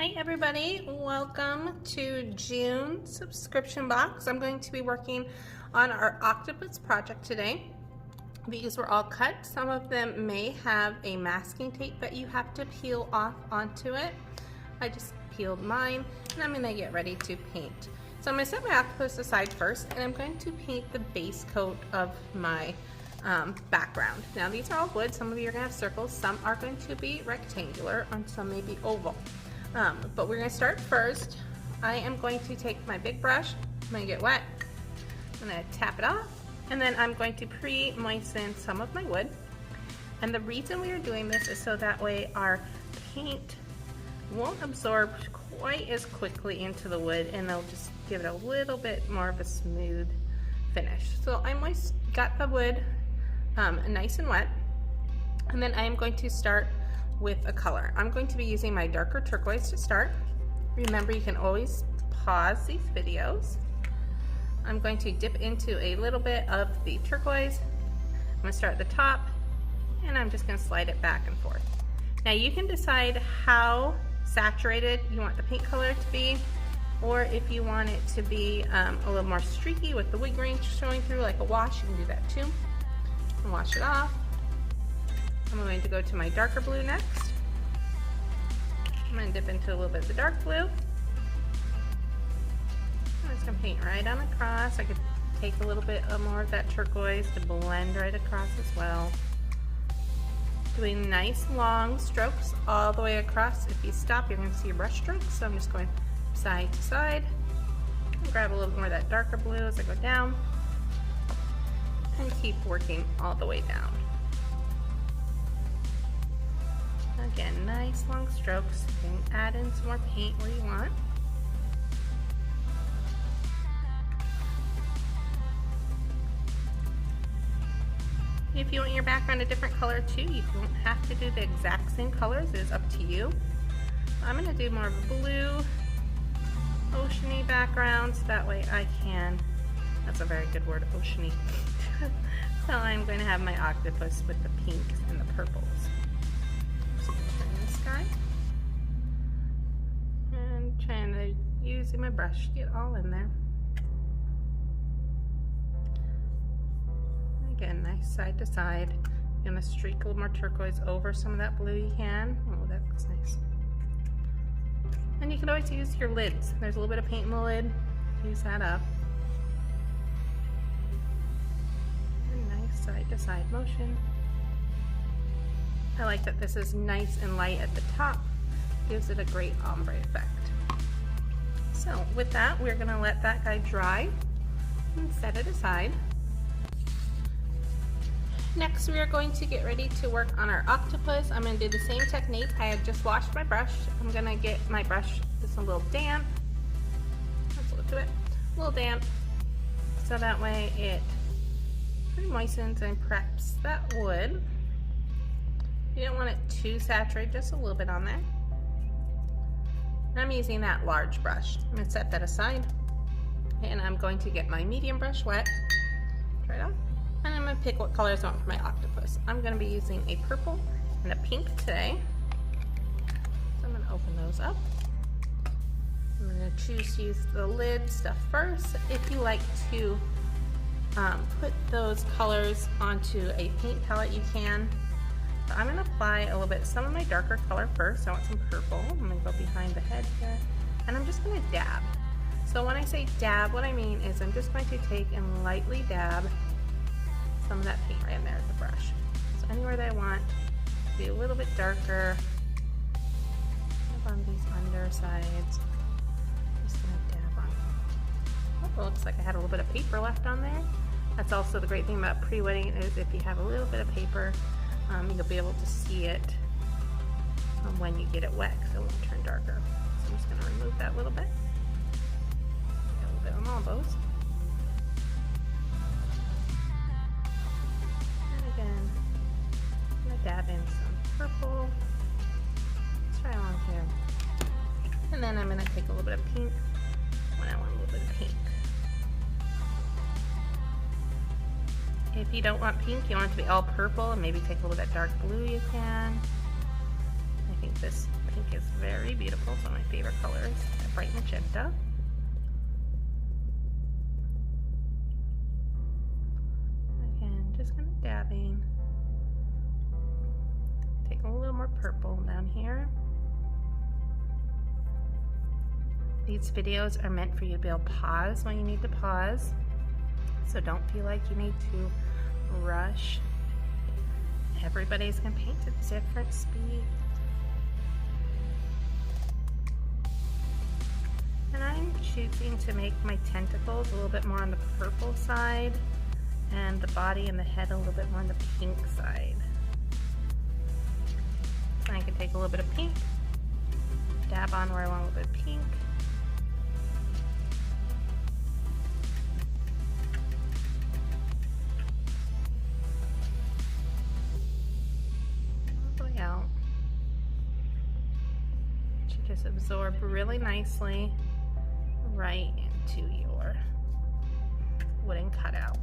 Hi everybody, welcome to June subscription box. I'm going to be working on our octopus project today. These were all cut. Some of them may have a masking tape that you have to peel off onto it. I just peeled mine and I'm going to get ready to paint. So I'm going to set my octopus aside first and I'm going to paint the base coat of my background. Now these are all wood. Some of you are going to have circles, some are going to be rectangular, and some may be oval. But we're going to start first. I am going to take my big brush, I'm going to get wet, I'm going to tap it off, and then I'm going to pre-moisten some of my wood. And the reason we are doing this is so that way our paint won't absorb quite as quickly into the wood and they'll just give it a little bit more of a smooth finish. So I got the wood nice and wet, and then I am going to start with a color. I'm going to be using my darker turquoise to start. Remember, you can always pause these videos. I'm going to dip into a little bit of the turquoise. I'm going to start at the top and I'm just going to slide it back and forth. Now you can decide how saturated you want the paint color to be, or if you want it to be a little more streaky with the wood grain showing through like a wash, you can do that too. And wash it off. I'm going to go to my darker blue next. I'm going to dip into a little bit of the dark blue. I'm just going to paint right on across. I could take a little bit more of that turquoise to blend right across as well. Doing nice long strokes all the way across. If you stop, you're going to see your brush strokes. So I'm just going side to side. Grab a little more of that darker blue as I go down. And keep working all the way down. Again, nice long strokes. You can add in some more paint where you want. If you want your background a different color too, you don't have to do the exact same colors. It is up to you. I'm going to do more of a blue, oceany background, so that way I can, that's a very good word, oceany. So I'm going to have my octopus with the pinks and the purples. Sky, and trying to using my brush to get all in there. Again, nice side to side. You're gonna streak a little more turquoise over some of that blue you can. Oh, that looks nice. And you can always use your lids. There's a little bit of paint in the lid. Use that up. And nice side to side motion. I like that this is nice and light at the top. Gives it a great ombre effect. So with that, we're going to let that guy dry and set it aside. Next, we are going to get ready to work on our octopus. I'm going to do the same technique. I had just washed my brush. I'm going to get my brush just a little damp. Let's look at it. A little damp. So that way it moistens and preps that wood. You don't want it too saturated, just a little bit on there. I'm using that large brush. I'm going to set that aside. And I'm going to get my medium brush wet. Try it off. And I'm going to pick what colors I want for my octopus. I'm going to be using a purple and a pink today. So I'm going to open those up. I'm going to choose to use the lid stuff first. If you like to put those colors onto a paint palette, you can. I'm going to apply a little bit, some of my darker color first. I want some purple. I'm going to go behind the head here. And I'm just going to dab. So when I say dab, what I mean is I'm just going to take and lightly dab some of that paint right in there with the brush. So anywhere that I want to be a little bit darker, on these undersides, just going to dab on. Oh, it looks like I had a little bit of paper left on there. That's also the great thing about pre-wetting is if you have a little bit of paper, you'll be able to see it when you get it wet because it won't turn darker. So I'm just going to remove that a little bit. Get a little bit on all those. And again, I'm going to dab in some purple. Let's try along here. And then I'm going to take a little bit of pink when I want a little bit of pink. If you don't want pink, you want it to be all purple and maybe take a little bit dark blue, you can. I think this pink is very beautiful. It's one of my favorite colors, that bright magenta. Again, just kind of dabbing. Take a little more purple down here. These videos are meant for you to be able to pause when you need to pause. So don't feel like you need to rush. Everybody's gonna paint at different speed. And I'm choosing to make my tentacles a little bit more on the purple side and the body and the head a little bit more on the pink side. So I can take a little bit of pink, dab on where I want a little bit of pink. Out. It should just absorb really nicely right into your wooden cutout.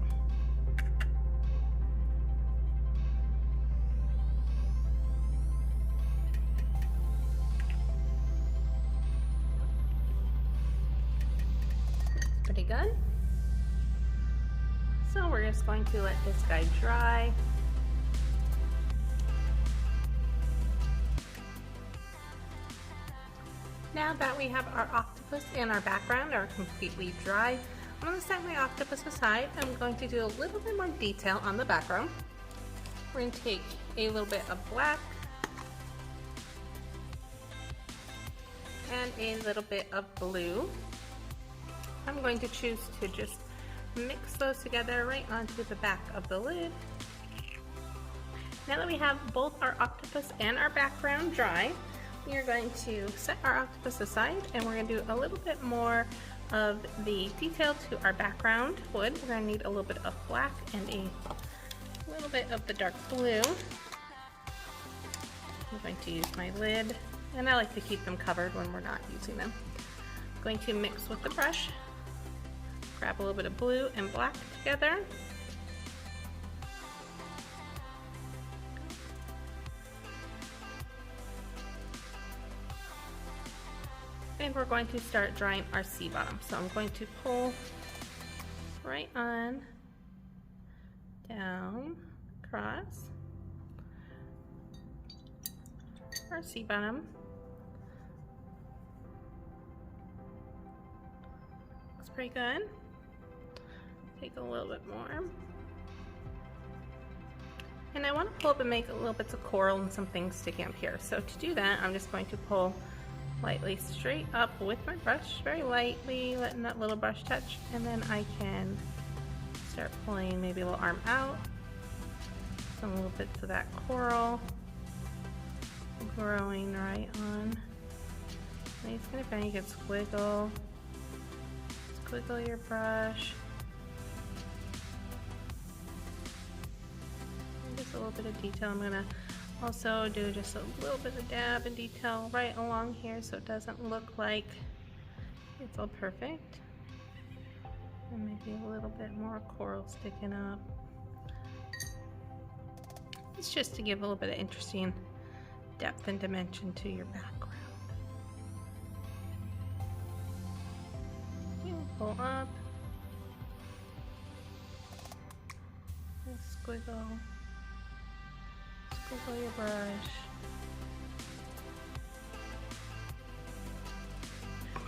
Pretty good. So we're just going to let this guy dry. Now that we have our octopus and our background are completely dry, I'm going to set my octopus aside. I'm going to do a little bit more detail on the background. We're going to take a little bit of black and a little bit of blue. I'm going to choose to just mix those together right onto the back of the lid. Now that we have both our octopus and our background dry, we are going to set our octopus aside and we're going to do a little bit more of the detail to our background wood. We're going to need a little bit of black and a little bit of the dark blue. I'm going to use my lid, and I like to keep them covered when we're not using them. I'm going to mix with the brush, grab a little bit of blue and black together. And we're going to start drying our sea bottom. So I'm going to pull right on, down, across our sea bottom. Looks pretty good. Take a little bit more. And I want to pull up and make a little bits of coral and some things sticking up here. So to do that, I'm just going to pull lightly straight up with my brush, very lightly, letting that little brush touch, and then I can start pulling maybe a little arm out, some little bits of that coral growing right on. Nice kind of funny. You can squiggle your brush, and just a little bit of detail. I'm gonna also do just a little bit of dab and detail right along here so it doesn't look like it's all perfect. And maybe a little bit more coral sticking up. It's just to give a little bit of interesting depth and dimension to your background. You pull up, and squiggle your brush.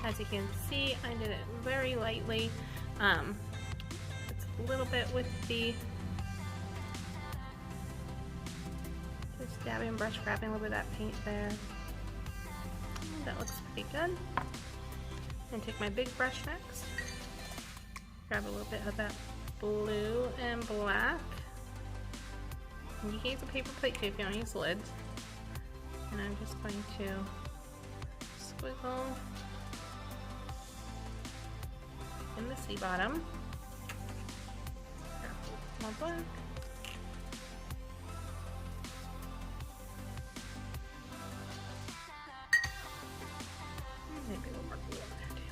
As you can see, I did it very lightly. It's a little bit with the just dabbing brush, grabbing a little bit of that paint there. That looks pretty good. And take my big brush next. Grab a little bit of that blue and black. You can use a paper plate too if you don't use lids. And I'm just going to squiggle in the sea bottom. More black. Maybe a little more blue in there too.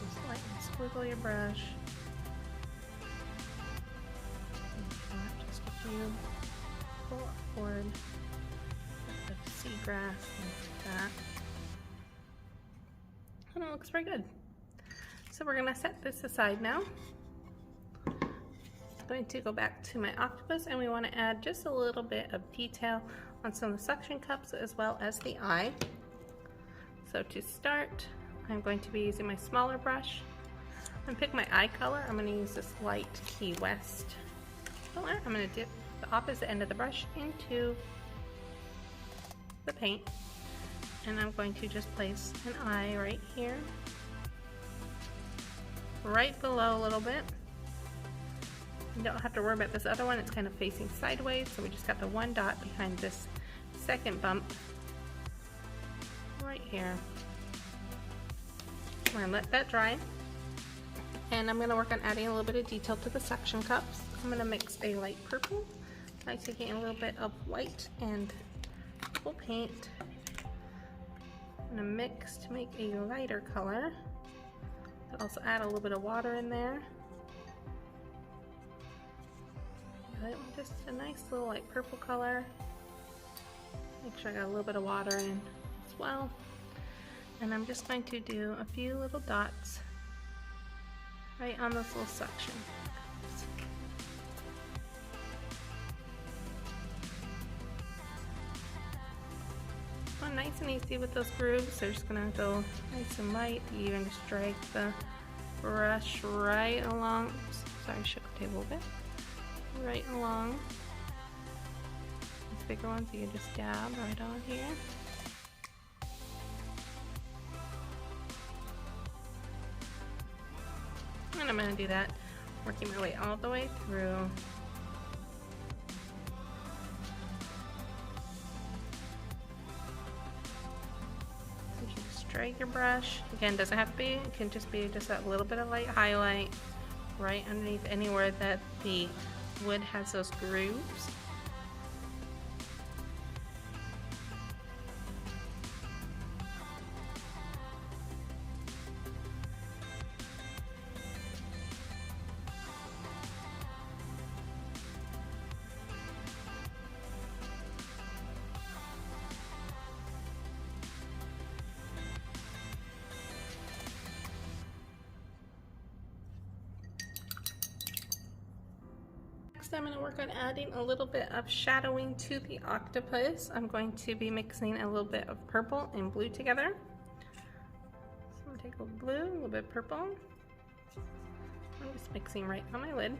Just lightly squiggle your brush cube, pull forward, the seagrass, like that. And it looks very good. So we're gonna set this aside now. I'm going to go back to my octopus, and we want to add just a little bit of detail on some of the suction cups as well as the eye. So to start, I'm going to be using my smaller brush. I'm going to pick my eye color. I'm going to use this light Key West color. I'm going to dip the opposite end of the brush into the paint, and I'm going to just place an eye right here, right below a little bit. You don't have to worry about this other one, it's kind of facing sideways, so we just got the one dot behind this second bump right here. I'm going to let that dry, and I'm going to work on adding a little bit of detail to the suction cups. I'm going to mix a light purple by taking a little bit of white and purple paint. I'm going to mix to make a lighter color. I'll also add a little bit of water in there. Just a nice little light purple color. Make sure I got a little bit of water in as well. And I'm just going to do a few little dots right on this little section. Oh, nice and easy with those grooves. They're just gonna go nice and light. You even just drag the brush right along. Sorry, I shook the table a little bit. Right along. These bigger ones you can just dab right on here. And I'm going to do that, working my way all the way through. So you just drag your brush. Again, doesn't have to be, it can just be just a little bit of light highlight right underneath anywhere that the wood has those grooves. I'm going to work on adding a little bit of shadowing to the octopus. I'm going to be mixing a little bit of purple and blue together. So I'm going to take a little blue, a little bit of purple. I'm just mixing right on my lid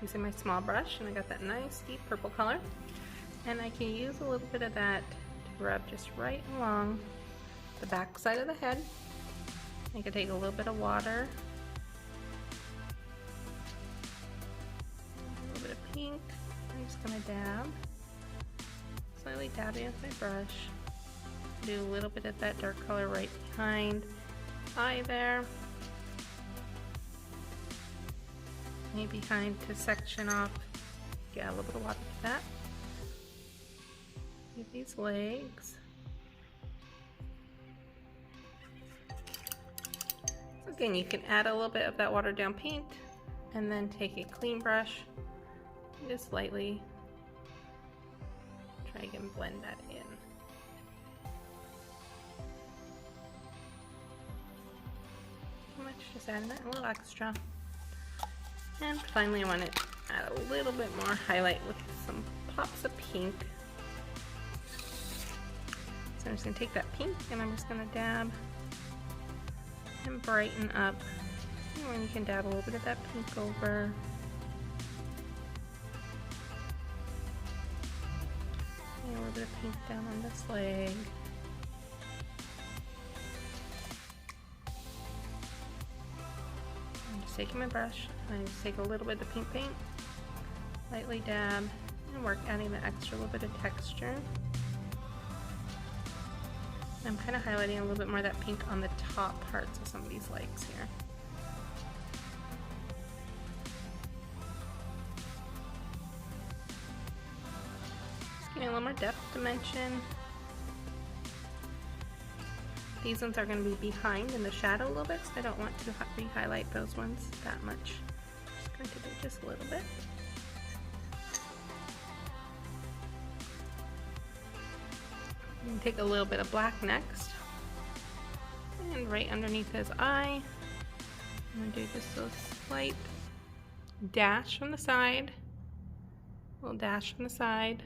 using my small brush, and I got that nice deep purple color. And I can use a little bit of that to rub just right along the back side of the head. I can take a little bit of water, pink. I'm just going to dab, slightly dabbing with my brush. Do a little bit of that dark color right behind the eye there. Maybe behind to section off. Get a little bit of water with that. Get these legs. So again, you can add a little bit of that watered down paint and then take a clean brush. Just lightly try and blend that in. Too much, just adding that a little extra. And finally I want to add a little bit more highlight with some pops of pink. So I'm just going to take that pink and I'm just going to dab and brighten up. And you can dab a little bit of that pink over. A little bit of pink down on this leg. I'm just taking my brush, I just take a little bit of pink paint, lightly dab, and work adding the extra little bit of texture. I'm kind of highlighting a little bit more of that pink on the top parts of some of these legs here. A little more depth dimension. These ones are going to be behind in the shadow a little bit, so I don't want to re-highlight those ones that much. Just going to do just a little bit. And take a little bit of black next. And right underneath his eye, I'm going to do just a slight dash from the side. A little dash from the side.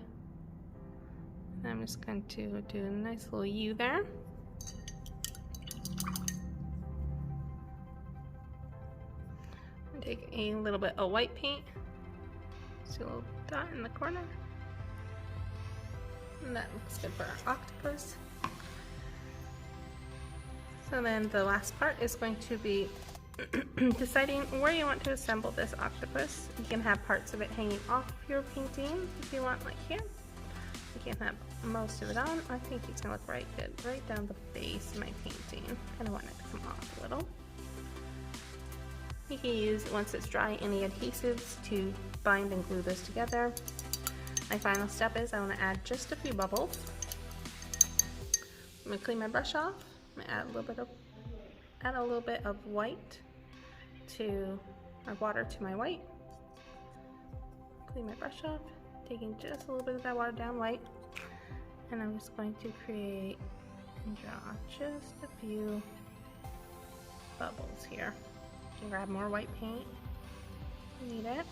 And I'm just going to do a nice little U there. And take a little bit of white paint. Just a little dot in the corner. And that looks good for our octopus. So then the last part is going to be deciding where you want to assemble this octopus. You can have parts of it hanging off your painting if you want, like here. You can have most of it on. I think it's gonna look right good, right down the base of my painting. Kind of want it to come off a little. You can use, once it's dry, any adhesives to bind and glue this together. My final step is I want to add just a few bubbles. I'm gonna clean my brush off. I'm gonna add a little bit of white to my water to my white. Clean my brush off, taking just a little bit of that watered down white, and I'm just going to create and draw just a few bubbles here. You can grab more white paint if you need it.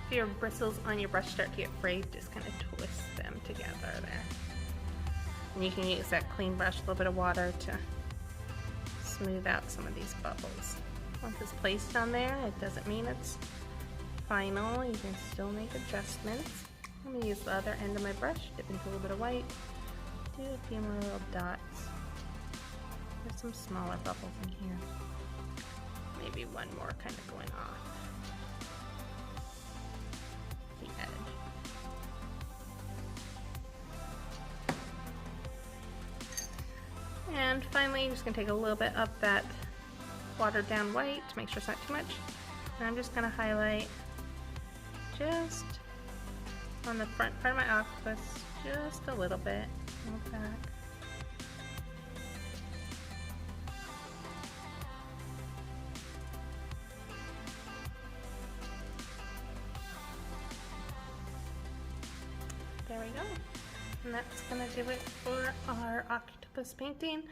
If your bristles on your brush start to get frayed, just kind of twist them together there. And you can use that clean brush, a little bit of water to smooth out some of these bubbles. Once it's placed on there, it doesn't mean it's final. You can still make adjustments. I'm going to use the other end of my brush, dip into a little bit of white, do a few more little dots. There's some smaller bubbles in here. Maybe one more kind of going off the edge. And finally, I'm just going to take a little bit of that watered down white to make sure it's not too much. And I'm just going to highlight just on the front part of my octopus, just a little bit. Go back. There we go. And that's gonna do it for our octopus painting.